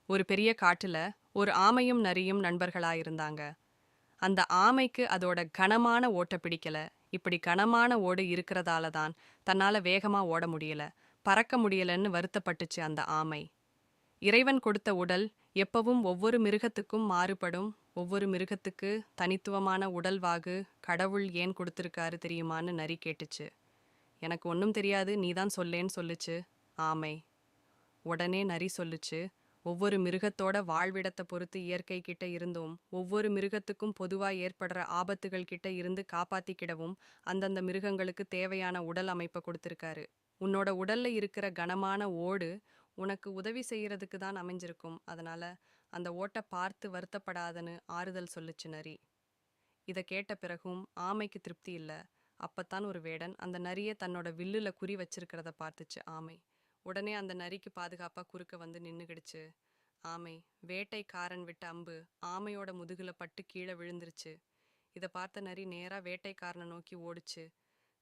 ஒரு பெரிய காட்டுல ஒரு ஆமையும் நரியும் நண்பர்களா இருந்தாங்க. அந்த ஆமைக்கு அதோட கனமான ஓட்ட பிடிக்கல. இப்படி கனமான ஓடு இருக்கிறதால தான் தன்னால வேகமா ஓட முடியல, பறக்க முடியலன்னு வருத்தப்பட்டுச்சு அந்த ஆமை. இறைவன் கொடுத்த உடல் எப்பவும் ஒவ்வொரு மிருகத்துக்கும் மாறுபடும். ஒவ்வொரு மிருகத்துக்கு தனித்துவமான உடல்வாகு கடவுள் ஏன் கொடுத்திருக்காரு தெரியுமான்னு நரி கேட்டுச்சு. எனக்கு ஒன்றும் தெரியாது, நீதான் சொல்லேன்னு சொல்லுச்சு ஆமை. உடனே நரி சொல்லுச்சு, ஒவ்வொரு மிருகத்தோட வாழ்விடத்தை பொறுத்து இயற்கை கிட்ட இருந்தும் ஒவ்வொரு மிருகத்துக்கும் பொதுவா ஏற்படுற ஆபத்துகள் கிட்ட இருந்து காப்பாத்திக்கிடவும் அந்தந்த மிருகங்களுக்கு தேவையான உடல் அமைப்பை கொடுத்திருக்காரு. உன்னோட உடல்ல இருக்கிற கனமான ஓடு உனக்கு உதவி செய்யறதுக்கு தான் அமைஞ்சிருக்கும். அதனால அந்த ஓட்டை பார்த்து வருத்தப்படாதன்னு ஆறுதல் சொல்லுச்சு நரி. இதை கேட்ட பிறகும் ஆமைக்கு திருப்தி இல்ல. அப்பத்தான் ஒரு வேடன் அந்த நரியை தன்னோட வில்லுல குறி வச்சிருக்கிறத பார்த்துச்சு ஆமை. உடனே அந்த நரிக்கு பாதுகாப்பா குறுக்க வந்து நின்னுகிடுச்சு ஆமை. வேட்டைக்காரன் விட்ட அம்பு ஆமையோட முதுகுல பட்டு கீழே விழுந்துருச்சு. இதை பார்த்த நரி நேரா வேட்டைக்காரனை நோக்கி ஓடுச்சு.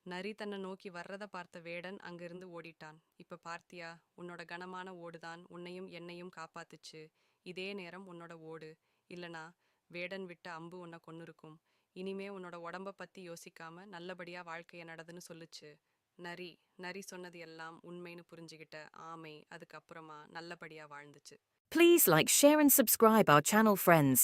நரி தன்னை நோக்கி வர்றத பார்த்த வேடன் அங்கிருந்து ஓடிட்டான். இப்ப பார்த்தியா, உன்னோட கனமான ஓடுதான் உன்னையும் என்னையும் காப்பாத்துச்சு. இதே நேரம் உன்னோட ஓடு இல்லனா வேடன் விட்ட அம்பு உன்னை கொன்னுருக்கும். இனிமே உன்னோட உடம்ப பத்தி யோசிக்காம நல்லபடியா வாழ்க்கைய நடதுன்னு சொல்லுச்சு நரி. நரி சொன்னது எல்லாம் உண்மைன்னு புரிஞ்சுகிட்ட ஆமை அதுக்கப்புறமா நல்லபடியா வாழ்ந்துச்சு. Please like, share and subscribe our channel friends.